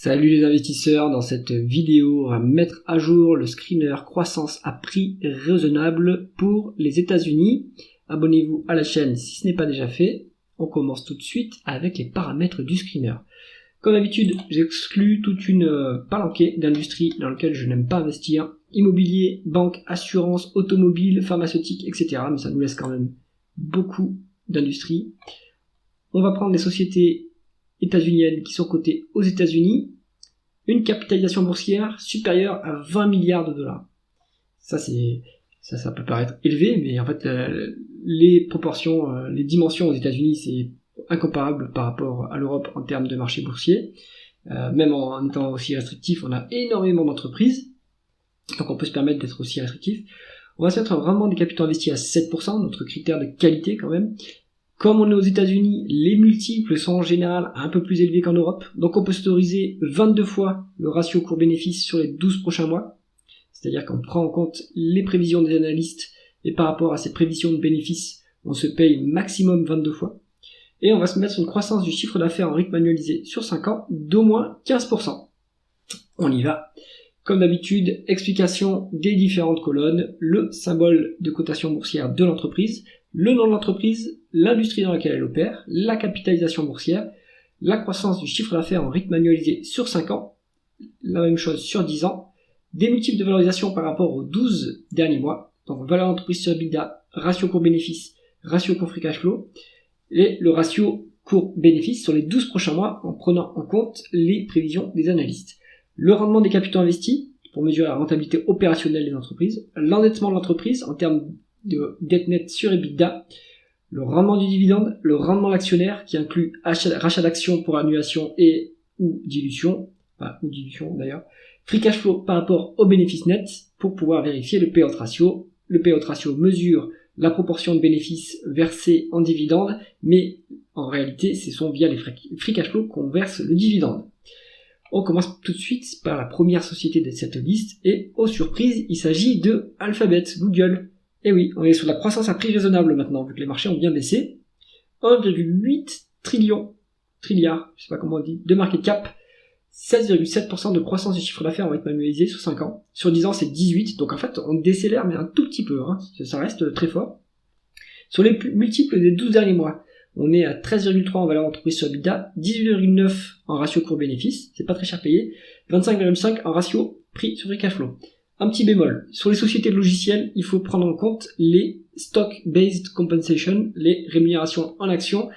Salut les investisseurs, dans cette vidéo on va mettre à jour le screener croissance à prix raisonnable pour les États-Unis. Abonnez-vous à la chaîne si ce n'est pas déjà fait. On commence tout de suite avec les paramètres du screener. Comme d'habitude, j'exclus toute une palanquée d'industries dans lesquelles je n'aime pas investir. Immobilier, banque, assurance, automobile, pharmaceutique, etc. Mais ça nous laisse quand même beaucoup d'industries. On va prendre des sociétés états-uniennes qui sont cotées aux États-Unis, une capitalisation boursière supérieure à 20 milliards de dollars. Ça peut paraître élevé, mais en fait les proportions, les dimensions aux États-Unis, c'est incomparable par rapport à l'Europe en termes de marché boursier. Même en étant aussi restrictif, on a énormément d'entreprises, donc on peut se permettre d'être aussi restrictif. On va se mettre vraiment des capitaux investis à 7%, notre critère de qualité quand même. Comme on est aux États-Unis, les multiples sont en général un peu plus élevés qu'en Europe, donc on peut s'autoriser 22 fois le ratio cours-bénéfice sur les 12 prochains mois, c'est-à-dire qu'on prend en compte les prévisions des analystes, et par rapport à ces prévisions de bénéfices, on se paye maximum 22 fois, et on va se mettre sur une croissance du chiffre d'affaires en rythme annualisé sur 5 ans d'au moins 15%. On y va. Comme d'habitude, explication des différentes colonnes, le symbole de cotation boursière de l'entreprise, le nom de l'entreprise, l'industrie dans laquelle elle opère, la capitalisation boursière, la croissance du chiffre d'affaires en rythme annualisé sur 5 ans, la même chose sur 10 ans, des multiples de valorisation par rapport aux 12 derniers mois, donc valeur d'entreprise sur EBITDA, ratio cours-bénéfice, ratio cours-free cash flow, et le ratio cours-bénéfice sur les 12 prochains mois en prenant en compte les prévisions des analystes. Le rendement des capitaux investis, pour mesurer la rentabilité opérationnelle des entreprises, l'endettement de l'entreprise en termes de dette nette sur EBITDA, le rendement du dividende, le rendement de l'actionnaire qui inclut rachat d'actions pour annulation et ou dilution d'ailleurs, free cash flow par rapport au bénéfice net pour pouvoir vérifier le payout ratio. Le payout ratio mesure la proportion de bénéfices versés en dividende, mais en réalité ce sont via les free cash flow qu'on verse le dividende. On commence tout de suite par la première société de cette liste et aux surprises, il s'agit de Alphabet, Google. Et oui, on est sur la croissance à prix raisonnable maintenant, vu que les marchés ont bien baissé. 1,8 trilliard, je sais pas comment on dit, de market cap, 16,7% de croissance du chiffre d'affaires en rythme annualisé sur 5 ans. Sur 10 ans, c'est 18, donc en fait, on décélère, mais un tout petit peu, ça reste très fort. Sur les multiples des 12 derniers mois, on est à 13,3 en valeur d'entreprise sur EBITDA, 18,9 en ratio cours-bénéfice, c'est pas très cher payé, 25,5 en ratio prix sur free cash flow. Un petit bémol, sur les sociétés de logiciels, il faut prendre en compte les stock-based compensation, les rémunérations en actions,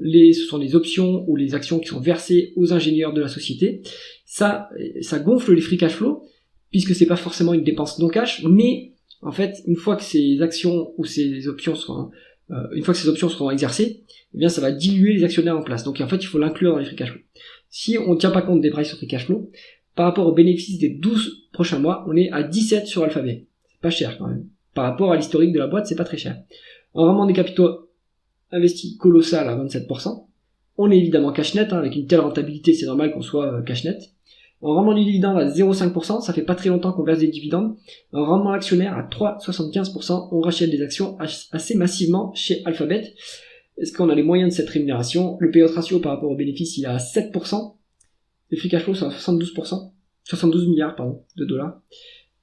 ce sont les options ou les actions qui sont versées aux ingénieurs de la société. Ça gonfle les free cash flow, puisque c'est pas forcément une dépense non cash, mais en fait, une fois que ces actions ou ces options seront exercées, eh bien ça va diluer les actionnaires en place. Donc en fait, il faut l'inclure dans les free cash flow. Si on ne tient pas compte des prices sur free cash flow, par rapport au bénéfice des 12 prochains mois, on est à 17 sur Alphabet. C'est pas cher quand même. Par rapport à l'historique de la boîte, c'est pas très cher. En rendement des capitaux investis colossal à 27%, on est évidemment cash net, avec une telle rentabilité, c'est normal qu'on soit cash net. En rendement du dividende à 0,5%, ça fait pas très longtemps qu'on verse des dividendes. En rendement actionnaire à 3,75%, on rachète des actions assez massivement chez Alphabet. Est-ce qu'on a les moyens de cette rémunération? Le payout ratio par rapport au bénéfice, il est à 7%. Les free cash flow sont à 72 milliards de dollars.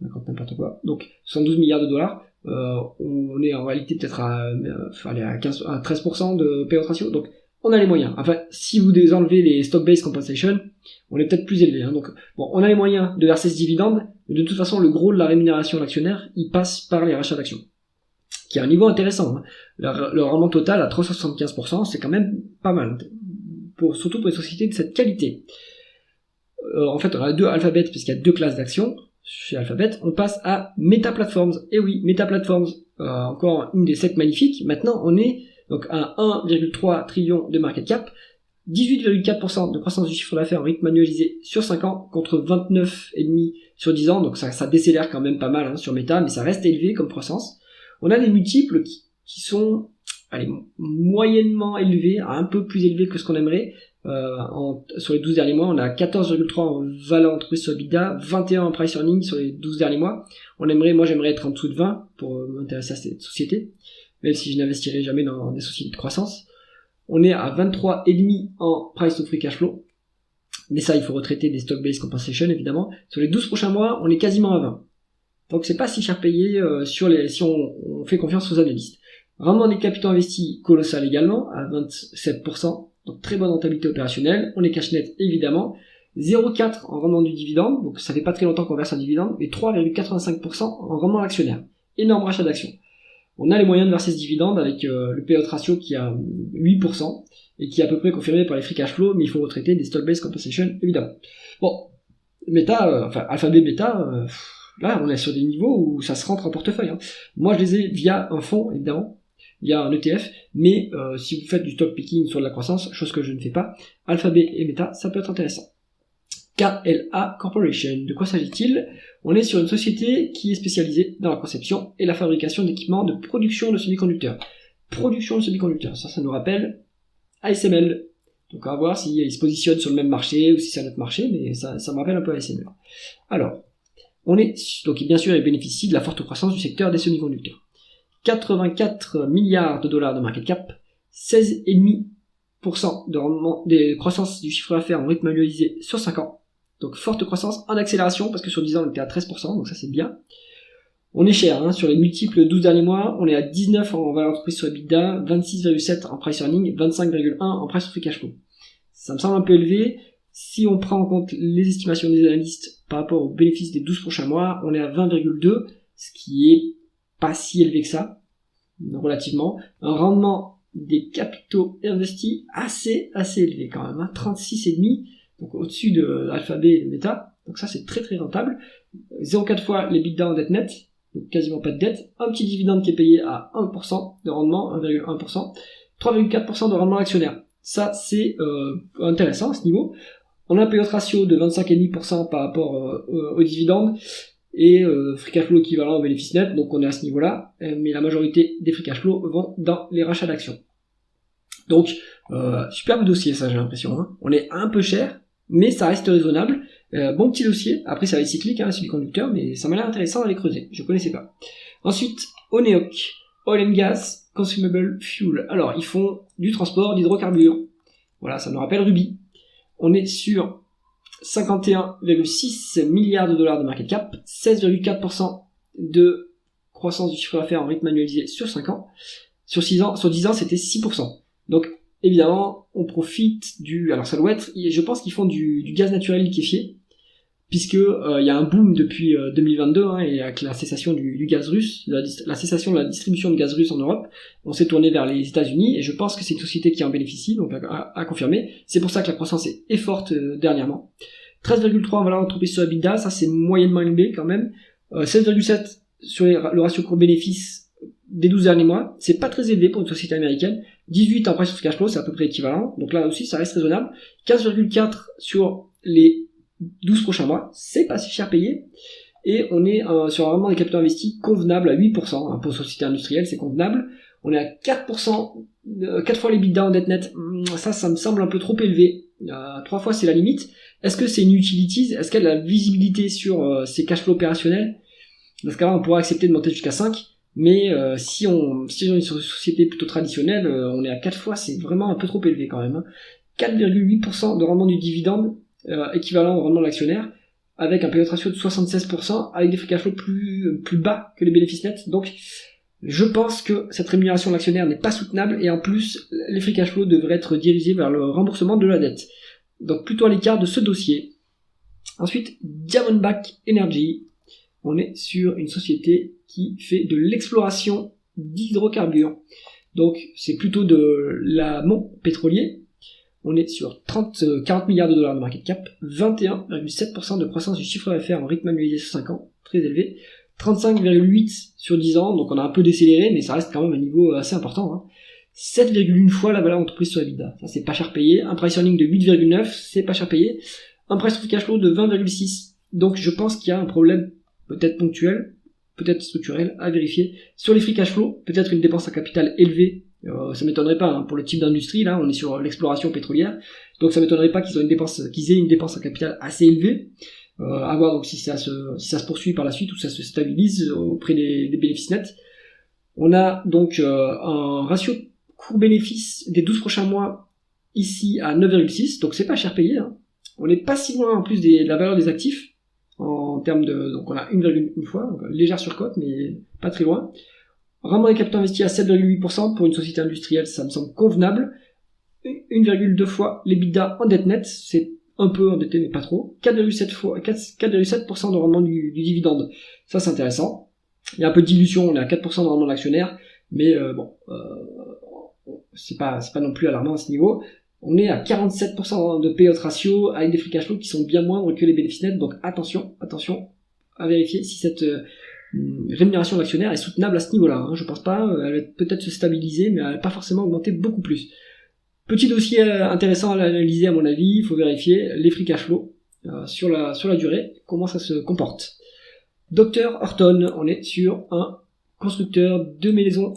N'importe quoi. Donc 72 milliards de dollars. On est en réalité peut-être à 13% de payout ratio. Donc on a les moyens. Enfin, si vous désenlevez les stock-based compensation, on est peut-être plus élevé. Donc bon, on a les moyens de verser ce dividende, mais de toute façon, le gros de la rémunération de l'actionnaire, il passe par les rachats d'actions, qui est un niveau intéressant. Le rendement total à 3,75%, c'est quand même pas mal, surtout pour les sociétés de cette qualité. En fait, on a deux Alphabet, puisqu'il y a deux classes d'actions. Chez Alphabet, on passe à Meta Platforms. Et oui, Meta Platforms, encore une des 7 magnifiques. Maintenant, on est donc à 1,3 trillion de market cap, 18,4% de croissance du chiffre d'affaires en rythme annualisé sur 5 ans, contre 29,5% sur 10 ans. Donc ça décélère quand même pas mal sur Meta, mais ça reste élevé comme croissance. On a des multiples qui sont moyennement élevés, un peu plus élevés que ce qu'on aimerait. Sur les 12 derniers mois, on a 14,3 en valeur d'entreprise sur EBITDA, 21 en price earning sur les 12 derniers mois. Moi j'aimerais être en dessous de 20 pour m'intéresser à cette société, même si je n'investirai jamais dans des sociétés de croissance. On est à 23,5 en price to free cash flow, Mais ça, il faut retraiter des stock-based compensation, évidemment. Sur les 12 prochains mois, on est quasiment à 20. Donc c'est pas si cher payé si on fait confiance aux analystes. Rendement des capitaux investis colossal également, à 27%. Donc très bonne rentabilité opérationnelle. On est cash net, évidemment. 0,4 en rendement du dividende. Donc ça fait pas très longtemps qu'on verse un dividende. Et 3,85% en rendement actionnaire. Énorme rachat d'actions. On a les moyens de verser ce dividende avec le payout ratio qui a 8% et qui est à peu près confirmé par les free cash flow, mais il faut retraiter des stock-based compensation, évidemment. Bon, Alphabet Meta, là on est sur des niveaux où ça se rentre en portefeuille. Moi je les ai via un fonds, évidemment, via un ETF, mais si vous faites du stock picking sur de la croissance, chose que je ne fais pas, Alphabet et Meta, ça peut être intéressant. KLA Corporation, de quoi s'agit-il? On est sur une société qui est spécialisée dans la conception et la fabrication d'équipements de production de semi-conducteurs. Production de semi-conducteurs, ça nous rappelle ASML. Donc on va voir s'il se positionne sur le même marché ou si c'est un autre marché, mais ça me rappelle un peu ASML. Alors, donc bien sûr, il bénéficie de la forte croissance du secteur des semi-conducteurs. 84 milliards de dollars de market cap, 16,5% de rendement des croissances du chiffre d'affaires en rythme annualisé sur 5 ans. Donc forte croissance en accélération, parce que sur 10 ans on était à 13%, donc ça c'est bien. On est cher, sur les multiples 12 derniers mois, on est à 19 en valeur d'entreprise sur EBITDA, 26,7 en price earning, 25,1 en price free cash flow. Ça me semble un peu élevé. Si on prend en compte les estimations des analystes par rapport aux bénéfices des 12 prochains mois, on est à 20,2, ce qui est pas si élevé que ça, relativement. Un rendement des capitaux investis assez élevé quand même, 36,5, donc au-dessus de Alphabet et de Meta, donc ça c'est très rentable. 0,4 fois les l'EBITDA en dette nette, donc quasiment pas de dette, un petit dividende qui est payé à 1% de rendement, 1,1%, 3,4% de rendement actionnaire. Ça c'est intéressant à ce niveau. On a un payout ratio de 25,5% par rapport aux dividendes et free cash flow équivalent au bénéfice net, donc on est à ce niveau-là, mais la majorité des free cash flow vont dans les rachats d'actions. Donc, superbe dossier ça j'ai l'impression, on est un peu cher, mais ça reste raisonnable. Bon petit dossier, après ça va être cyclique, semi-conducteur, mais ça m'a l'air intéressant à les creuser, je connaissais pas. Ensuite, Oneok, Oil and Gas, Consumable Fuel. Alors, ils font du transport d'hydrocarbures. Voilà, ça nous rappelle Ruby. On est sur 51,6 milliards de dollars de market cap, 16,4% de croissance du chiffre d'affaires en rythme annualisé sur 5 ans. Sur 10 ans, c'était 6%. Donc, évidemment, on profite alors ça doit être, je pense qu'ils font du gaz naturel liquéfié, puisque il y a un boom depuis 2022, et avec la cessation du gaz russe, la cessation de la distribution de gaz russe en Europe, on s'est tourné vers les États-Unis, et je pense que c'est une société qui en bénéficie, donc à confirmer. C'est pour ça que la croissance est forte dernièrement. 13,3 en valeur d'entreprise sur EBITDA, ça c'est moyennement élevé quand même. 16,7 sur le ratio court-bénéfice des 12 derniers mois, c'est pas très élevé pour une société américaine. 18 en price sur cash flow, c'est à peu près équivalent, donc là aussi ça reste raisonnable. 15,4 sur les 12 prochains mois, c'est pas si cher payé, et on est sur un rendement des capitaux investis convenable à 8%, pour une société industrielle c'est convenable. On est à 4%, 4 fois les l'EBITDA en dette nette, ça me semble un peu trop élevé, 3 fois c'est la limite. Est-ce que c'est une utilities? Est-ce qu'elle a la visibilité sur ses cash flows opérationnels? Dans ce cas-là on pourra accepter de monter jusqu'à 5, mais si on est sur une société plutôt traditionnelle, on est à 4 fois, c'est vraiment un peu trop élevé quand même. 4,8% de rendement du dividende, équivalent au rendement de l'actionnaire, avec un payout ratio de 76%, avec des free cash flow plus bas que les bénéfices nets. Donc je pense que cette rémunération de l'actionnaire n'est pas soutenable, et en plus les free cash flow devraient être dirigés vers le remboursement de la dette. Donc plutôt à l'écart de ce dossier. Ensuite, Diamondback Energy, on est sur une société qui fait de l'exploration d'hydrocarbures. Donc c'est plutôt de l'amont pétrolier. On est sur 40 milliards de dollars de market cap, 21,7% de croissance du chiffre d'affaires en rythme annualisé sur 5 ans, très élevé, 35,8 sur 10 ans, donc on a un peu décéléré, mais ça reste quand même un niveau assez important. 7,1 fois la valeur d'entreprise sur EBITDA, ça c'est pas cher payé. Un price earning de 8,9, c'est pas cher payé. Un price free cash flow de 20,6. Donc je pense qu'il y a un problème peut-être ponctuel, peut-être structurel, à vérifier. Sur les free cash flow, peut-être une dépense à capital élevée. Ça m'étonnerait pas, pour le type d'industrie, là on est sur l'exploration pétrolière, donc ça m'étonnerait pas qu'ils aient une dépense à capital assez élevée. À voir donc si ça se poursuit par la suite ou ça se stabilise auprès des bénéfices nets. On a donc un ratio court-bénéfice des 12 prochains mois ici à 9,6, donc c'est pas cher payé. On n'est pas si loin en plus de la valeur des actifs, en termes de, donc on a 1,1 fois, donc légère surcote, mais pas très loin. Rendement des capitaux investis à 7,8% pour une société industrielle, ça me semble convenable. 1,2 fois l'EBITDA en dette nette, c'est un peu endetté mais pas trop. 4,7% de rendement du dividende, ça c'est intéressant. Il y a un peu de dilution, on est à 4% de rendement de l'actionnaire, mais c'est pas non plus alarmant à ce niveau. On est à 47% de payout ratio avec des free cash flow qui sont bien moindres que les bénéfices nets, donc attention à vérifier si cette rémunération de l'actionnaire est soutenable à ce niveau-là. Je pense pas, elle va peut-être se stabiliser, mais elle va pas forcément augmenter beaucoup plus. Petit dossier intéressant à analyser à mon avis, il faut vérifier les free cash flow sur la durée, comment ça se comporte. Dr Horton, on est sur un constructeur de maisons,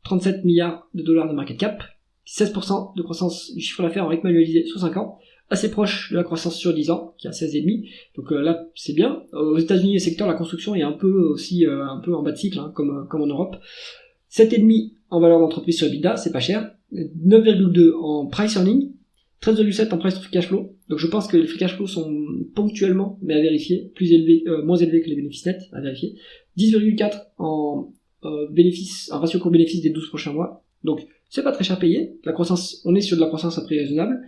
37 milliards de dollars de market cap, 16% de croissance du chiffre d'affaires en rythme annualisé sur 5 ans, assez proche de la croissance sur 10 ans, qui est à 16,5. Donc là, c'est bien. Aux États-Unis, le secteur de la construction est un peu en bas de cycle, comme en Europe. 7,5 en valeur d'entreprise sur EBITDA, c'est pas cher. 9,2 en price earning, 13,7 en price to free cash flow. Donc je pense que les free cash flow sont ponctuellement, mais à vérifier, moins élevés que les bénéfices nets, à vérifier. 10,4 en en ratio court bénéfice des 12 prochains mois. Donc c'est pas très cher payé. La croissance, on est sur de la croissance à prix raisonnable.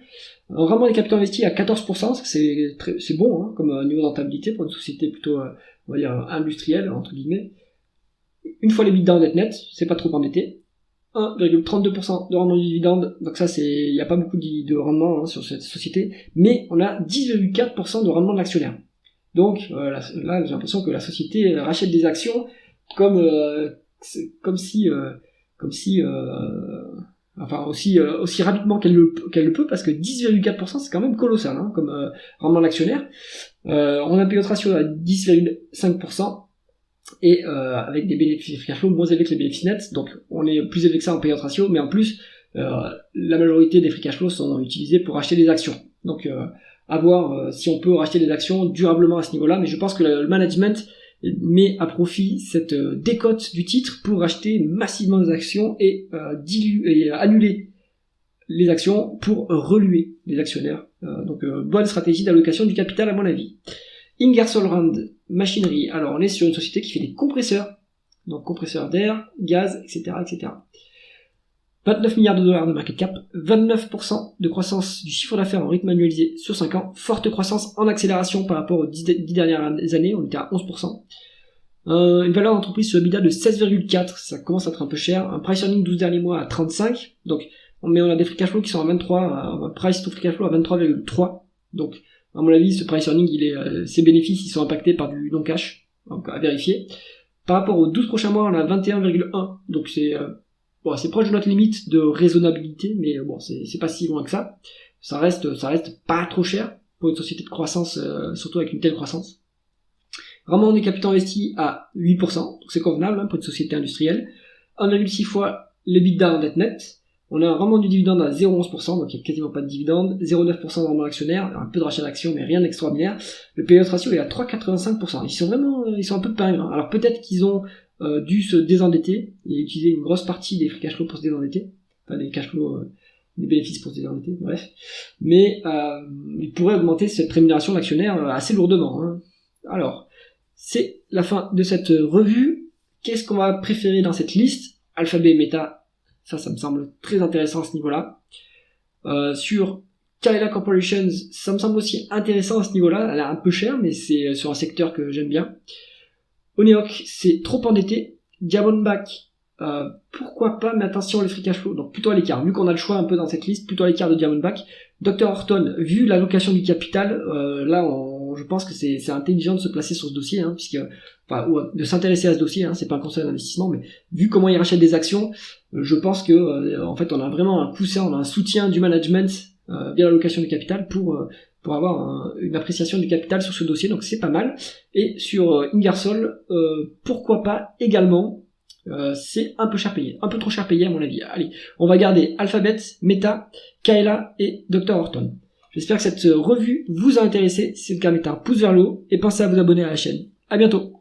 Rendement des capitaux investis à 14%, c'est bon comme niveau de rentabilité pour une société plutôt on va dire industrielle entre guillemets. Une fois les EBITDA en dette nette, c'est pas trop endetté. 1,32% de rendement du dividende, donc ça il n'y a pas beaucoup de rendement sur cette société, mais on a 10,4% de rendement de l'actionnaire. Donc là j'ai l'impression que la société rachète des actions comme si aussi rapidement qu'elle le peut, parce que 10,4% c'est quand même colossal comme rendement de l'actionnaire. On a un payout ratio à 10,5%. Et avec des bénéfices cash flow moins élevés que les bénéfices nets, donc on est plus élevé que ça en payout ratio, mais en plus la majorité des free cash flows sont utilisés pour acheter des actions. Donc à voir si on peut racheter des actions durablement à ce niveau-là, mais je pense que le management met à profit cette décote du titre pour acheter massivement des actions et annuler les actions pour reluer les actionnaires. Donc bonne stratégie d'allocation du capital à mon avis. Ingersoll Rand Machinery, alors on est sur une société qui fait des compresseurs, donc compresseurs d'air, gaz, etc., etc. 29 milliards de dollars de market cap, 29% de croissance du chiffre d'affaires en rythme annualisé sur 5 ans, forte croissance en accélération par rapport aux 10 dernières années, on était à 11%. Une valeur d'entreprise sur EBITDA de 16,4, ça commence à être un peu cher, un price earning 12 derniers mois à 35, donc on a des free cash flow qui sont à 23, un price to free cash flow à 23,3, donc à mon avis, ce price earning, ses bénéfices, ils sont impactés par du non-cash, donc à vérifier. Par rapport aux 12 prochains mois, on a 21,1, donc c'est proche de notre limite de raisonnabilité, mais c'est pas si loin que ça. Ça reste pas trop cher pour une société de croissance, surtout avec une telle croissance. Rendement des capitaux investis à 8%, donc c'est convenable pour une société industrielle. 1,6 fois l'EBITDA en dette nette. On a un rendement du dividende à 0,11%, donc il n'y a quasiment pas de dividende, 0,9% de rendement actionnaire, un peu de rachat d'actions, mais rien d'extraordinaire. Le payout ratio est à 3,85%. Ils sont un peu de pareil. Alors peut-être qu'ils ont dû se désendetter et utiliser une grosse partie des free cash flow pour se désendetter, enfin des cash flow, des bénéfices pour se désendetter, bref. Mais ils pourraient augmenter cette rémunération d'actionnaire assez lourdement. Alors, c'est la fin de cette revue. Qu'est-ce qu'on va préférer dans cette liste? Alphabet et Meta. Ça me semble très intéressant à ce niveau-là. Sur Kaila Corporations, ça me semble aussi intéressant à ce niveau-là. Elle est un peu chère, mais c'est sur un secteur que j'aime bien. Oneok, c'est trop endetté. Diamondback, pourquoi pas, mais attention les free cash flow, donc plutôt à l'écart. Vu qu'on a le choix un peu dans cette liste, plutôt à l'écart de Diamondback. Dr Horton, vu l'allocation du capital, là je pense que c'est intelligent de se placer sur ce dossier, ou de s'intéresser à ce dossier, c'est pas un conseil d'investissement, mais vu comment il rachète des actions, je pense que en fait on a vraiment un coussin, on a un soutien du management via l'allocation du capital pour avoir une appréciation du capital sur ce dossier, donc c'est pas mal. Et sur Ingersoll, pourquoi pas également, c'est un peu cher payé, un peu trop cher payé à mon avis. Allez, on va garder Alphabet, Meta, Kaila et Dr Horton. J'espère que cette revue vous a intéressé. Si c'est le cas, mettez un pouce vers le haut et pensez à vous abonner à la chaîne. À bientôt.